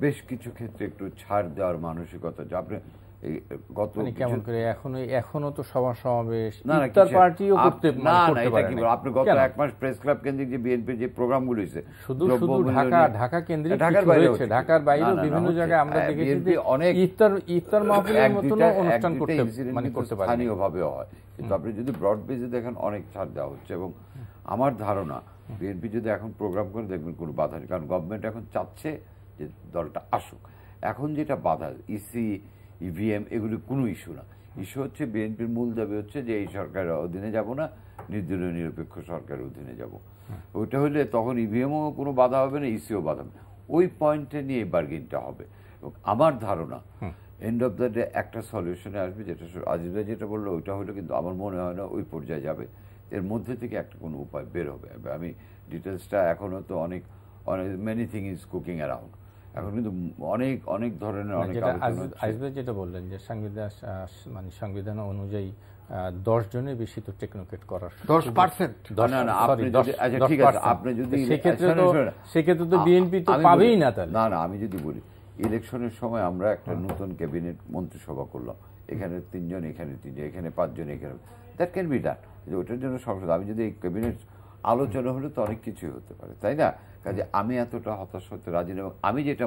বেশ কিছু ক্ষেত্রে একটু ছাড় দেওয়ার মানসিকতা, যে আপনি গত কেমন করে এখনো তো সভা সমাবেশ ইফতার পার্টিও করতে পারেন না। আপনি গত এক মাস প্রেস ক্লাব কেন্দ্রিক যে বিএনপির যে প্রোগ্রামগুলো হয়েছে শুধু ঢাকা কেন্দ্রিক, ঢাকার বাইরেও বিভিন্ন জায়গায় আমরা দেখেছি যে অনেক ইফতার মাহফিলের মতো অনুষ্ঠান করতে পারে, স্থানীয়ভাবেও হয়। কিন্তু আপনি যদি ব্রড বেজে দেখেন অনেক ছাড় দেওয়া হচ্ছে এবং আমার ধারণা বিএনপি যদি এখন প্রোগ্রাম করে দেখবেন কোনো বাধা নেই, কারণ গভর্নমেন্ট এখন চাচ্ছে যে দলটা আসুক। এখন যেটা বাধা ইসি ইভিএম এগুলি কোনো ইস্যু না। ইস্যু হচ্ছে বিএনপির মূল দাবি হচ্ছে যে এই সরকারের অধীনে যাব না, নির্দলীয় নিরপেক্ষ সরকারের অধীনে যাব। ওইটা হলে তখন ইভিএমও কোনো বাধা হবে না, ইসিও বাধা হবে না। ওই পয়েন্টে নিয়ে বার্গেনটা হবে এবং আমার ধারণা এন্ড অফ দ্য ডে একটা সলিউশনে আসবে, যেটা আজিজ ভাই যেটা বললো ওইটা হলো, কিন্তু আমার মনে হয় না ওই পর্যায়ে যাবে। এর মধ্যে থেকে একটা কোনো উপায় বের হবে। আমি ডিটেলসটা এখনও তো অনেক many thing is cooking around. এখন কিন্তু অনেক ধরনের যেটা বললেন যে সংবিধান অনুযায়ী 10 জনের বেশি তো টেকনোক্রেট করার 10%। আপনি যদি সেক্ষেত্রে তো বিএনপি তো পাবেই না। তাহলে না, আমি যদি বলি ইলেকশনের সময় আমরা একটা নতুন ক্যাবিনেট মন্ত্রিসভা করলাম, এখানে 3 জন, এখানে 3 জন, এখানে 5 জন, এখানে দ্যাট ক্যান বি ডান। ওটার জন্য সংসদ, আমি যদি এই ক্যাবিনেট আলোচনা হলে তো অনেক কিছুই হতে পারে, তাই না? কাজে আমি এতটা হতাশ হতে রাজি না। এবং আমি যেটা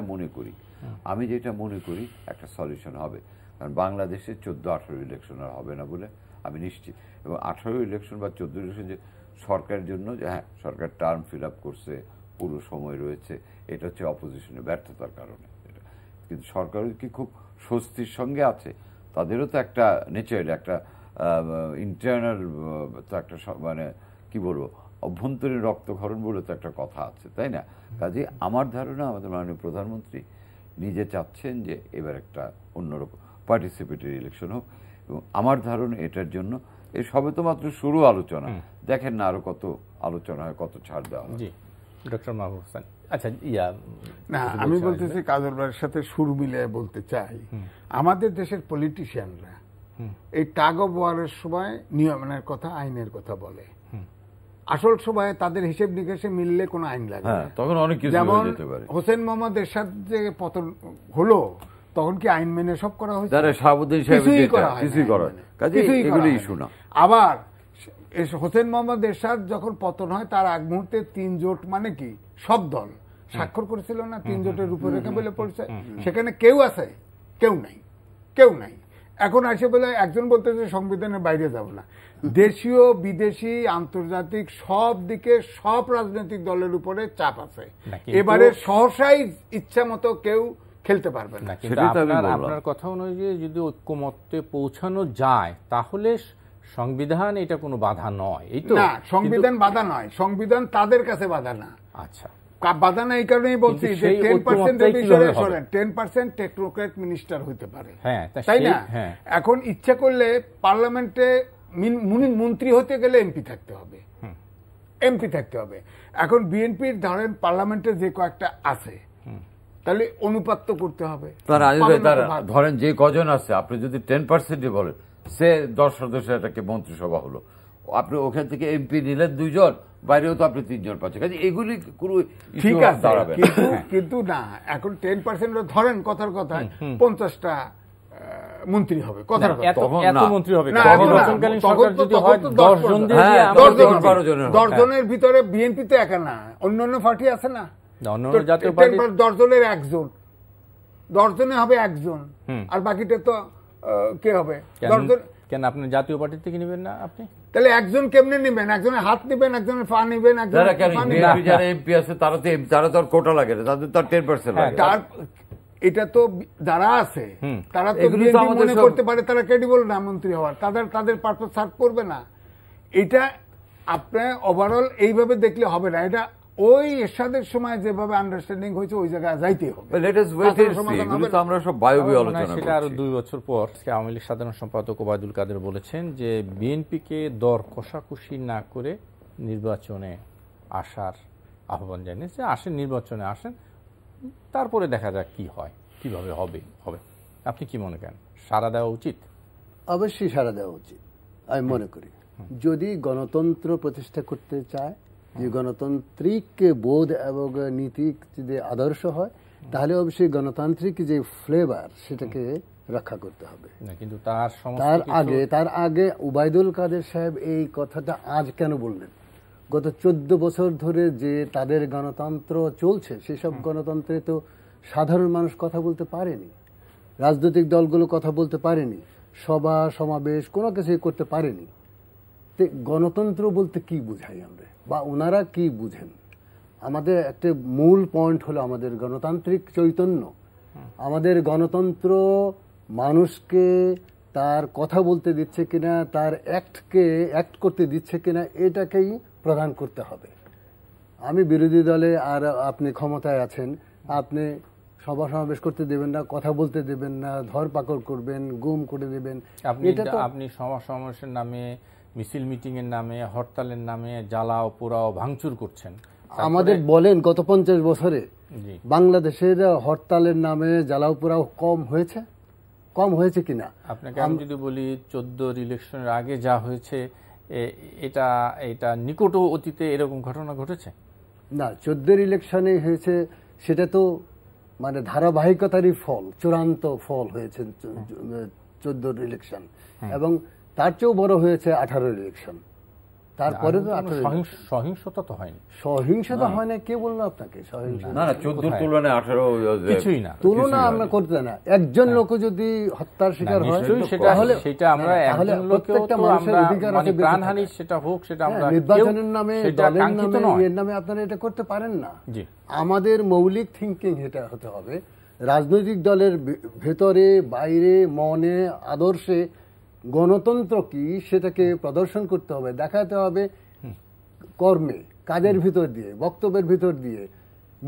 মনে করি একটা সলিউশন হবে, কারণ বাংলাদেশে 14-18 ইলেকশন আর হবে না বলে আমি নিশ্চিত। এবং 18 ইলেকশন বা 14 ইলেকশন যে সরকারের জন্য, যে হ্যাঁ সরকার টার্ম ফিল আপ করছে, পুরো সময় রয়েছে, এটা হচ্ছে অপোজিশনের ব্যর্থতার কারণে। কিন্তু সরকারও কি খুব স্বস্তির সঙ্গে আছে? তাদেরও তো একটা নেচার, একটা ইন্টারনাল তো একটা কি বলবো অভ্যন্তরীণ রক্তক্ষরণ বলে তো একটা কথা আছে, তাই না? কাজে আমার ধারণা আমাদের মাননীয় প্রধানমন্ত্রী নিজে চাচ্ছেন যে এবার একটা অন্যরকম পার্টিসিপেটরি ইলেকশন হোক, এবং আমার ধারণা এটার জন্য এই সবে তো মাত্র শুরু আলোচনা, দেখেন না আরো কত আলোচনা হয়, কত ছাড় দেওয়া হয়। ডক্টর মাহবুব হোসেন, আচ্ছা না আমি বলতেছি কাজল ভাইয়ের সাথে সুর মিলিয়ে বলতে চাই, আমাদের দেশের পলিটিশিয়ানরা এই টাগ অফ ওয়ারের সময় নিয়মের কথা, আইনের কথা বলে, আসল সময় তাদের হিসেব নিকেশে মিললে কোনো আইন লাগে না। তখন অনেক কিছু যেমন হোসেন মোহাম্মদ এরশাদ যে পতন হলো, তখন কি আইন মেনে সব করা হয়েছে? আবার হোসেন মোহাম্মদ এরশাদ যখন পতন হয় তার আগ মুহূর্তে 3 জোট, মানে কি সব দল স্বাক্ষর করেছিল না, 3 জোটের রূপরেখা বলে পড়ছে, সেখানে কেউ আছে? কেউ নাই। এখন আসে বলে একজন বলতেছে সংবিধানের বাইরে যাব না। দেশীয়, বিদেশি, আন্তর্জাতিক সব দিকে সব রাজনৈতিক দলের উপরে চাপ আছে। এবারে সহসাই ইচ্ছা মতো কেউ খেলতে পারবে না। আপনার কথা অনুযায়ী যদি ঐক্যমত্যে পৌঁছানো যায় তাহলে সংবিধান এটা কোনো বাধা নয়। এই তো না, সংবিধান বাধা নয়, সংবিধান তাদের কাছে বাধা না। আচ্ছা, বাধা না এই কারণেই বলছি যে 10% টেকনোক্রেট মিনিস্টার হইতে পারে, তাই না? এখন ইচ্ছা করলে পার্লামেন্টে মন্ত্রী হতে গেলে এমপি থাকতে হবে। এখন বিএনপির ধরেন পার্লামেন্টে যে কয়েকটা আছে, তাহলে অনুপাত তো করতে হবে। ধরেন যে কজন আছে, আপনি যদি 10% বলেন, সে 10 সদস্যের একটা মন্ত্রিসভা হলো, আপনি ওখান থেকে এমপি নিলেন 2 জন, বাইরেও তো আপনি 3 জন পাচ্ছেন, কাজে এগুলি কোনো ঠিক আছে, কিন্তু না, এখন 10% ধরেন কথার কথা 50টা মন্ত্রী হবে, কথার কথা এত মন্ত্রী হবে না, 10 জনের ভিতরে বিএনপি তো একা না, অন্যান্য পার্টি আছে না, 10 জনের 1 জন, 10 জনে হবে 1 জন, আর বাকিটা তো কে হবে? 10 জন কেন আপনি জাতীয় পার্টি থেকে নেবেন না? আপনি তাহলে 1 জন কেমনে নেবেন? একজনের হাত নেবেন, একজনের পা নেবেন, যারা এমপি আছে তারা তো কোটা লাগে না, তাদের তো 10% লাগে। এটা তো যারা আছে তারা তো বিএনপি মনে করতে পারে তারা ক্রেডিবল না মন্ত্রী হওয়ার, তাদের পারপাস সার্ভ করবে না। এটা আপনার ওভারঅল এইভাবে দেখলে হবে না, এটা ওই এরশাদের সময় যেভাবে আন্ডারস্ট্যান্ডিং হয়েছে ওই জায়গায় যাইতে হবে। সেটা আরো 2 বছর পর আওয়ামী লীগ সাধারণ সম্পাদক ওবায়দুল কাদের বলেছেন যে বিএনপিকে দর কষাকষি না করে নির্বাচনে আসার আহ্বান জানিয়েছে। আসেন, নির্বাচনে আসেন, তারপরে দেখা যাক কি হয়, কিভাবে হবে। আপনি কি মনে করেন, সাড়া দেওয়া উচিত? অবশ্যই সাড়া দেওয়া উচিত আমি মনে করি। যদি গণতন্ত্র প্রতিষ্ঠা করতে চায়, যে গণতান্ত্রিক বোধ এবং নীতি যদি আদর্শ হয়, তাহলে অবশ্যই গণতান্ত্রিক যে ফ্লেভার সেটাকে রক্ষা করতে হবে। কিন্তু তার আগে ওবায়দুল কাদের সাহেব এই কথাটা আজ কেন বললেন? গত 14 বছর ধরে যে তাদের গণতন্ত্র চলছে, সেসব গণতন্ত্রে তো সাধারণ মানুষ কথা বলতে পারেনি, রাজনৈতিক দলগুলো কথা বলতে পারেনি, সভা সমাবেশ কোনো কিছুই করতে পারেনি। গণতন্ত্র বলতে কি বুঝাই আমরা, বা ওনারা কি বুঝেন? আমাদের একটা মূল পয়েন্ট হলো আমাদের গণতান্ত্রিক চৈতন্য। আমাদের গণতন্ত্র মানুষকে তার কথা বলতে দিচ্ছে কিনা, তার অ্যাক্ট করতে দিচ্ছে কিনা, এটাকেই প্রদান করতে হবে। আমি বিরোধী দলে আর আপনি ক্ষমতায় আছেন, আপনি সভা সমাবেশ করতে দেবেন না, কথা বলতে দেবেন না, ধরপাকড় করবেন, গুম করে দেবেন। আপনি সভা সমাবেশের নামে, মিছিল মিটিং এর নামে, হরতালের নামে জ্বালাও পোড়াও ভাঙচুর করছেন। আমাদের বলেন গত 50 বছরে বাংলাদেশের হরতালের নামে জ্বালাও পোড়াও কম হয়েছে কিনা? আপনাকে আমি যদি বলি 14 ইলেকশনের আগে যা হয়েছে, এটা নিকট অতীতে এরকম ঘটনা ঘটেছে না। 14 ইলেকশনে হয়েছে, সেটা তো মানে ধারাবাহিকতারই ফল, চূড়ান্ত ফল হয়েছে 14 ইলেকশন, এবং তার চেয়েও বড় হয়েছে 18 ইলেকশন। তারপরে তো সহিংসতা তো হয়নি। সহিংসতা হয় না, কে বললো আপনাকে? না, 14 তুলনায় 18 কিছুই না, তুলনা আমরা করতে না। একজন লোক যদি হত্যার শিকার হয়, সেটা আমরা একজন লোকেও তো আমরা প্রাণহানি সেটা হোক, সেটা আমরা নির্বাচনের নামে, দলের নামে, এর নামে আপনারা এটা করতে পারেন না। আমাদের মৌলিক থিঙ্কিং এটা হতে হবে, রাজনৈতিক দলের ভেতরে বাইরে মনে আদর্শে গণতন্ত্র কি সেটাকে প্রদর্শন করতে হবে, দেখাতে হবে কর্মে, কাজের ভিতর দিয়ে, বক্তব্যের ভিতর দিয়ে,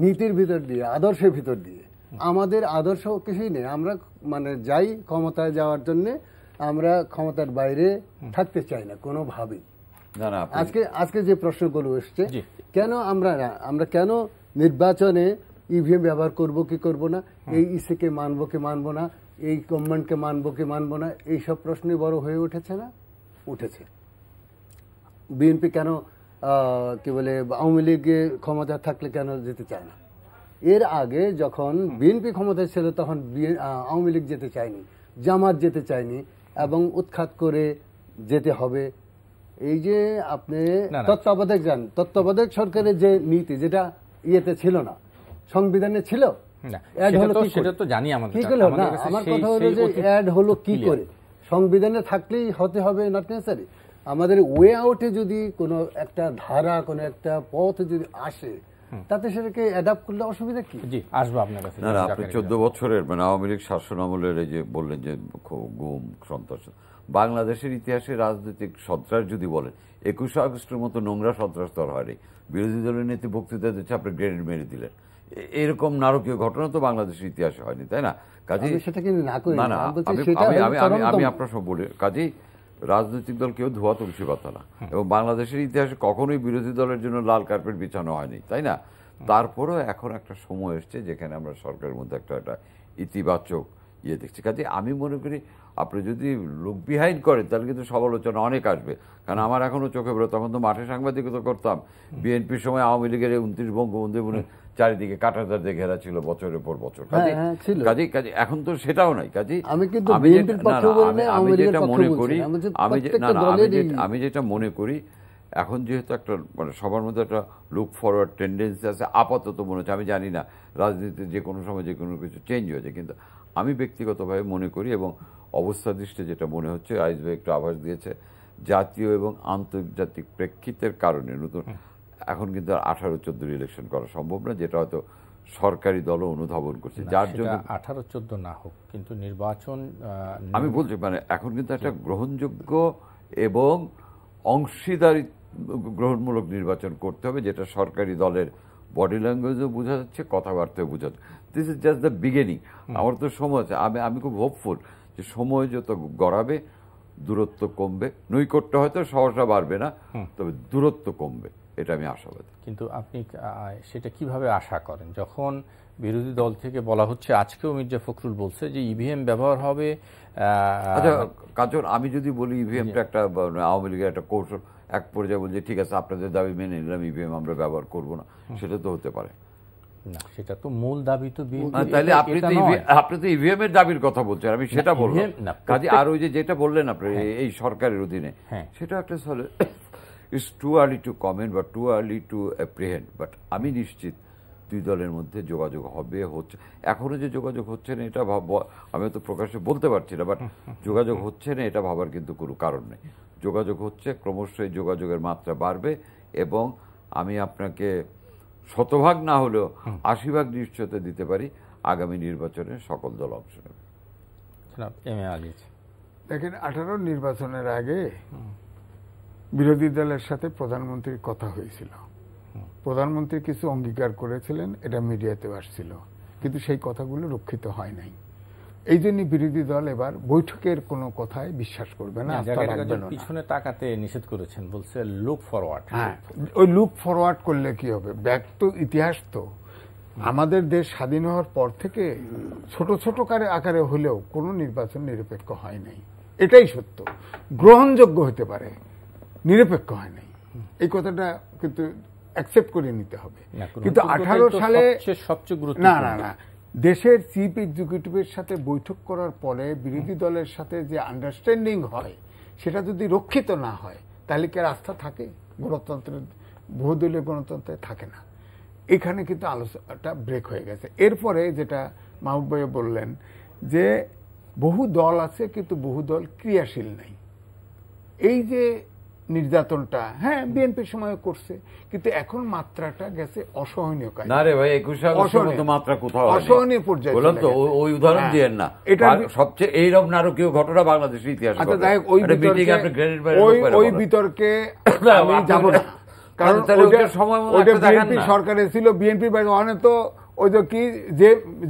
নীতির ভিতর দিয়ে, আদর্শের ভিতর দিয়ে। আমাদের আদর্শ কিছুই নেই, আমরা মানে যাই ক্ষমতায় যাওয়ার জন্য, আমরা ক্ষমতার বাইরে থাকতে চাই না কোনোভাবেই। আজকে যে প্রশ্নগুলো এসছে, কেন আমরা কেন নির্বাচনে ইভিএম ব্যবহার করব কি করব না, এই ইসিকে মানবো কি মানবো না, এই গভর্নমেন্টকে মানবো কি মানবো না, এইসব প্রশ্নই বড় হয়ে উঠেছে না? উঠেছে। বিএনপি কেন কি বলে আওয়ামী লীগে ক্ষমতা থাকলে কেন যেতে চায় না? এর আগে যখন বিএনপি ক্ষমতায় ছিল তখন আওয়ামী লীগ যেতে চায়নি, জামাত যেতে চায়নি, এবং উৎখাত করে যেতে হবে। এই যে আপনি তত্ত্বাবধায়ক সরকারের যে নীতি, যেটা ইয়েতে ছিল না, সংবিধানে ছিল, সংবিধানে থাকলেই হতে হবে নট নেসেসারি। আমাদের ওয়ে আউটে যদি কোনো একটা ধারা, কোনো একটা পথ যদি আসে, তাতে সেটাকে অ্যাডাপ্ট করলে অসুবিধা কি? আসবো আপনার কাছে। না, আপনি 14 বছরের মানে আওয়ামী লীগ শাসন আমলের এই যে বললেন যে গুম, সন্ত্রাস, বাংলাদেশের ইতিহাসে রাজনৈতিক সন্ত্রাস যদি বলেন, 21 আগস্টের মতো নোংরা সন্ত্রাস তো হয়নি। বিরোধী দলের নেত্রী বক্তৃতা দিচ্ছে, আপনি গ্রেনেড মেরে দিলেন, এরকম নারকীয় ঘটনা তো বাংলাদেশের ইতিহাসে হয়নি, তাই না? কাজেই আমি আপনার সব বলি, কাজেই রাজনৈতিক দল কেউ ধোয়া তুলসী পাতা না, এবং বাংলাদেশের ইতিহাসে কখনোই বিরোধী দলের জন্য লাল কার্পেট বিছানো হয়নি, তাই না? তারপরেও এখন একটা সময় এসছে যেখানে আমরা সরকারের মধ্যে একটা ইতিবাচক ইয়ে দেখছি। কাজে আমি মনে করি আপনি যদি লুক বিহাইন্ড করেন তাহলে কিন্তু সমালোচনা অনেক আসবে। কারণ আমার এখনো চোখে পড়ে, তখন তো মাঠে সাংবাদিকতা করতাম, বিএনপির সময় আওয়ামী লীগের 29 বঙ্গবন্ধু চারিদিকে কাঁটাতার দিয়ে ঘেরা ছিল বছরের পর বছর। কাজে এখন তো সেটাও নাই। কাজে আমি যেটা মনে করি এখন যেহেতু একটা মানে সবার মধ্যে একটা লুক ফরওয়ার্ড টেন্ডেন্সি আছে আপাতত মনে হচ্ছে, আমি জানি না রাজনীতিতে যে কোনো সময় যে কোনো কিছু চেঞ্জ হয়েছে, কিন্তু আমি ব্যক্তিগতভাবে মনে করি এবং অবস্থা দৃষ্টি যেটা মনে হচ্ছে, আইজ ভাই একটু আভাস দিয়েছে, জাতীয় এবং আন্তর্জাতিক প্রেক্ষিতের কারণে নতুন এখন কিন্তু 18-14 ইলেকশন করা সম্ভব না, যেটা হয়তো সরকারি দলও অনুধাবন করছে, যার জন্য 18-14 না হোক কিন্তু নির্বাচন আমি বলছি মানে এখন কিন্তু একটা গ্রহণযোগ্য এবং অংশীদারি গ্রহণমূলক নির্বাচন করতে হবে, যেটা সরকারি দলের বডি ল্যাঙ্গুয়েজও বোঝা যাচ্ছে, কথাবার্তায় বোঝা যাচ্ছে। This is just the beginning. আমার তো সময় আছে, আমি খুব হোপফুল যে সময় যত গড়াবে দূরত্ব কমবে, নৈকট্য হয়তো সহসা বাড়বে না, তবে দূরত্ব কমবে, এটা আমি আশাবাদী। কিন্তু আপনি সেটা কিভাবে আশা করেন যখন বিরোধী দল থেকে বলা হচ্ছে, আজকেও মির্জা ফখরুল বলছে যে ইভিএম ব্যবহার হবে? আচ্ছা কাজল, আমি যদি বলি ইভিএমটা একটা আওয়ামী লীগের একটা কৌশল, এক পর্যায়ে বলছে ঠিক আছে আপনাদের দাবি মেনে নিলাম, ইভিএম আমরা ব্যবহার করব না, সেটা তো হতে পারে না। সেটা তো মূল দাবি তো তাহলে আপনি তো ইভিএম এর দাবির কথা বলছেন, আমি সেটা বললাম। কাজে আর ওই যেটা বললেন আপনি এই সরকারের অধীনে, সেটা একটা it's too early to comment বা too early to apprehend, but আমি নিশ্চিত দুই দলের মধ্যে যোগাযোগ হবে, হচ্ছে। এখনো যে যোগাযোগ হচ্ছে না এটা আমি তো প্রকাশ্যে বলতে পারছি না, বাট যোগাযোগ হচ্ছে না এটা ভাবার কিন্তু কোনো কারণ নেই। যোগাযোগ হচ্ছে, ক্রমশ এই যোগাযোগের মাত্রা বাড়বে এবং আমি আপনাকে 100% না হলেও 80% নিশ্চয়তা দিতে পারি আগামী নির্বাচনে সকল দল অংশ নেবে। দেখেন 18 নির্বাচনের আগে বিরোধী দলের সাথে প্রধানমন্ত্রীর কথা হয়েছিল, প্রধানমন্ত্রী কিছু অঙ্গীকার করেছিলেন, এটা মিডিয়াতে আসছিল, কিন্তু সেই কথাগুলো রক্ষিত হয় নাই। এই জন্য বিরোধী দল এবার বৈঠকের কোনো কথায় বিশ্বাস করবে না, পিছনে তাকাতে নিষেধ করেছেন, বলছে লুক ফরওয়ার্ড। হ্যাঁ, ওই লুক ফরওয়ার্ড করলে কি হবে? ব্যাক তো ইতিহাস তো আমাদের দেশ স্বাধীন হওয়ার পর থেকে ছোট ছোট আকারে হলেও কোনো নির্বাচন নিরপেক্ষ হয় নাই, এটাই সত্য। গ্রহণযোগ্য হতে পারে, নিরপেক্ষ হয় নাই, এই কথাটা কিন্তু অ্যাকসেপ্ট করে নিতে হবে। কিন্তু 18 সালে সবচেয়ে গুরুত্ব না না না দেশের চিফ এক্সিকিউটিভের সাথে বৈঠক করার পরে বিরোধী দলের সাথে যে আন্ডারস্ট্যান্ডিং হয় সেটা যদি রক্ষিত না হয় তাহলে কি আর আস্থা থাকে? গণতন্ত্রের, বহুদলীয় গণতন্ত্রে থাকে না। এখানে কিন্তু আলোচনাটা ব্রেক হয়ে গেছে। এরপরে যেটা মাহবুব ভাই বললেন যে বহু দল আছে কিন্তু বহু দল ক্রিয়াশীল নাই। এই যে নির্যাতনটা, হ্যাঁ বিএনপির সময় করছে, কিন্তু এখন মাত্রাটা গেছে অসহনীয়। না রে ভাই, 21 মাত্রা কোথাও অসহনীয় পর্যায়ে বললাম তো, ওই উদাহরণ দিয়েন না। এটা সবচেয়ে এইরকম নারকীয় ঘটনা বাংলাদেশের ইতিহাসে। আচ্ছা যাই হোক, ওই বিতর্কে আমি যাব না, কারণ ওইটা বিএনপি সরকারে ছিল, বিএনপির বাইরে অনেক তো ওই যে কি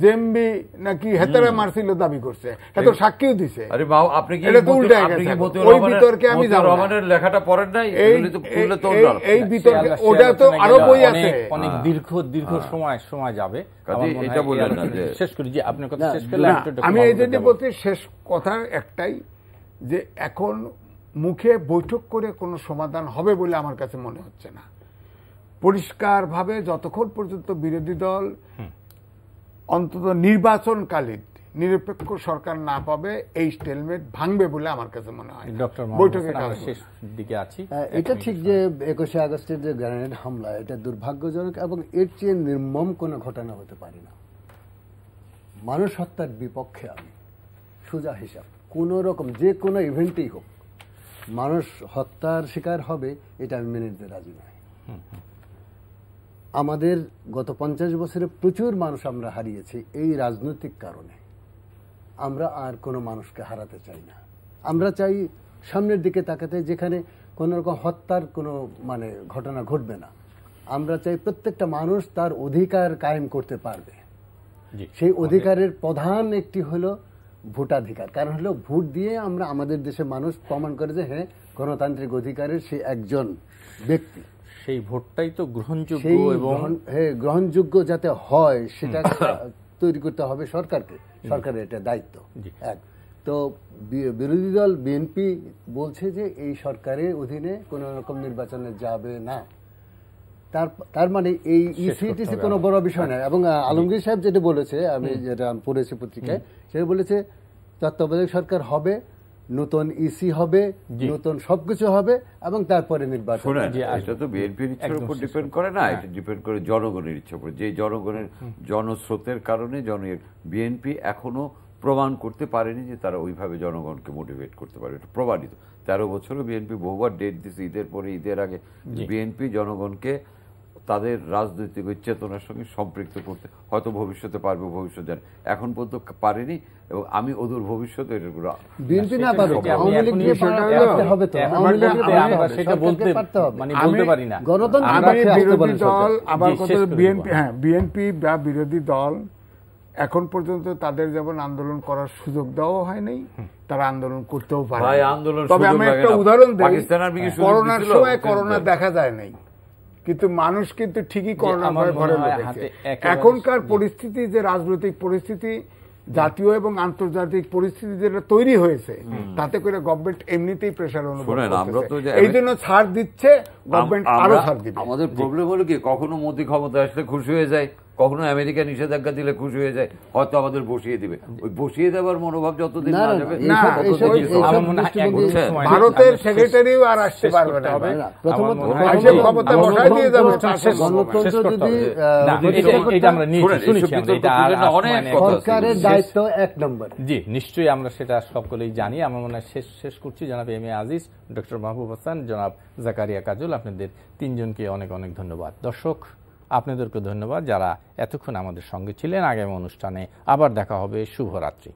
জেএমবি নাকি হেতারা মারছিল দাবি করছে, এত সাক্ষীও দিছে। আরে বাবা, আপনি কি ওই বিতর্কে আমি যাব না। লেখাটা পড়েন নাই? এই বিতর্কে ওটা তো আরো বই আছে, অনেক দীর্ঘ সময় যাবে। এটা বললেন না যে শেষ করি, যে আপনার কথা শেষ করলে আমি এই জন্য বলতে শেষ কথা একটাই, যে এখন মুখে বৈঠক করে কোনো সমাধান হবে বলে আমার কাছে মনে হচ্ছে না। পরিষ্কারভাবে যতক্ষণ পর্যন্ত বিরোধী দল অন্তত নির্বাচনকালীন নিরপেক্ষ সরকার না পাবে, এই স্টেলমেট ভাঙবে বলে আমার কাছে মনে হয়। বৈঠকের শেষ দিকে আছি। এটা ঠিক যে 21 আগস্টের যে গ্রেনেড হামলা, এটা দুর্ভাগ্যজনক এবং এর চেয়ে নির্মম কোনো ঘটনা হতে পারে না। মানুষ হত্যার বিপক্ষে আমি সোজা হিসাব, কোন রকম যে কোনো ইভেন্টেই হোক মানুষ হত্যার শিকার হবে, এটা আমি মেনে নিতে রাজি নই। আমাদের গত 50 বছরে প্রচুর মানুষ আমরা হারিয়েছি এই রাজনৈতিক কারণে। আমরা আর কোনো মানুষকে হারাতে চাই না। আমরা চাই সামনের দিকে তাকাতে, যেখানে কোনো রকম হত্যার কোনো ঘটনা ঘটবে না। আমরা চাই প্রত্যেকটা মানুষ তার অধিকার কায়েম করতে পারবে। সেই অধিকারের প্রধান একটি হলো ভোটাধিকার। কারণ হলো ভোট দিয়ে আমরা আমাদের দেশের মানুষ প্রমাণ করে যে হ্যাঁ, গণতান্ত্রিক অধিকারের সে একজন ব্যক্তি। সেই ভোটটাই তো গ্রহণযোগ্য এবং গ্রহণযোগ্য যাতে হয় সেটা তৈরি করতে হবে সরকারকে, সরকারের এটা দায়িত্ব। এক তো বিরোধী দল বিএনপি বলছে যে এই সরকারের অধীনে কোন রকম নির্বাচনে যাবে না, তার মানে এই ইসিটিসি কোনো বড় বিষয় নয়। এবং আলমগীর সাহেব যেটা বলেছে, আমি যেটা পড়েছি পত্রিকায়, সেটা বলেছে তত্ত্বাবধায়ক সরকার হবে, নতুন ইসি হবে, নতুন সবকিছু হবে এবং তারপরে নির্বাচন। এটা তো বিএনপির ইচ্ছার উপর ডিপেন্ড করে না, এটা ডিপেন্ড করে জনগণের ইচ্ছার উপর। যে জনগণের জনস্রোতের কারণে বিএনপি এখনো প্রমাণ করতে পারেনি যে তারা ওইভাবে জনগণকে মোটিভেট করতে পারে, এটা প্রমাণিত। 13 বছরও বিএনপি বহুবার ডেট দিচ্ছে, ঈদের পরে ঈদের আগে। বিএনপি জনগণকে তাদের রাজনৈতিক চেতনার সঙ্গে সম্পৃক্ত করতে হয়তো ভবিষ্যতে পারবে, ভবিষ্যৎ জানে, এখন পর্যন্ত পারেনি। এবং আমি অদূর ভবিষ্যতে বিএনপি না পারবে, বিএনপি বা বিরোধী দল এখন পর্যন্ত তাদের যেমন আন্দোলন করার সুযোগ দেওয়া হয়নি, তারা আন্দোলন করতেও পারে। তবে আমি একটা উদাহরণ দিই, করোনার সময় করোনা দেখা যায় নাই, কিন্তু মানুষ কিন্তু ঠিকই করোনা ভয় ঘরে লেগেছে। এখনকার পরিস্থিতি, যে রাজনৈতিক পরিস্থিতি, জাতীয় এবং আন্তর্জাতিক পরিস্থিতি যেটা তৈরি হয়েছে, তাতে করে গভর্নমেন্ট এমনিতেই প্রেশার অনুভব করছে। এই জন্য ছাড় দিচ্ছে গভর্নমেন্ট, আরো ছাড় দিবে। আমাদের প্রবলেম হলো কি, কখনো মোদি ক্ষমতা আসলে খুশি হয়ে যায়, কখনো আমেরিকা নিষেধাজ্ঞা দিলে খুশি হয়ে যায়, হয়তো আমাদের বসিয়ে দিবে। ওই বসিয়ে দেওয়ার মনোভাব যতদিন না যাবে, ভারতের সেক্রেটারিও আর আসতে পারবে না। প্রথমত ক্ষমতা বসায় দিয়ে যাবে। সরকারের দায়িত্ব 1 নম্বর। জি, নিশ্চয়ই আমরা সেটা সকলেই জানি। আমার মনে হয় শেষ করছি। জনাব এম এ আজিজ, ডক্টর মাহবুব হাসান, জনাব জাকারিয়া কাজল, আপনাদের তিনজনকে অনেক অনেক ধন্যবাদ। দর্শক, আপনাদেরকে ধন্যবাদ যারা এতক্ষণ আমাদের সঙ্গে ছিলেন। আগামী অনুষ্ঠানে আবার দেখা হবে। শুভরাত্রি।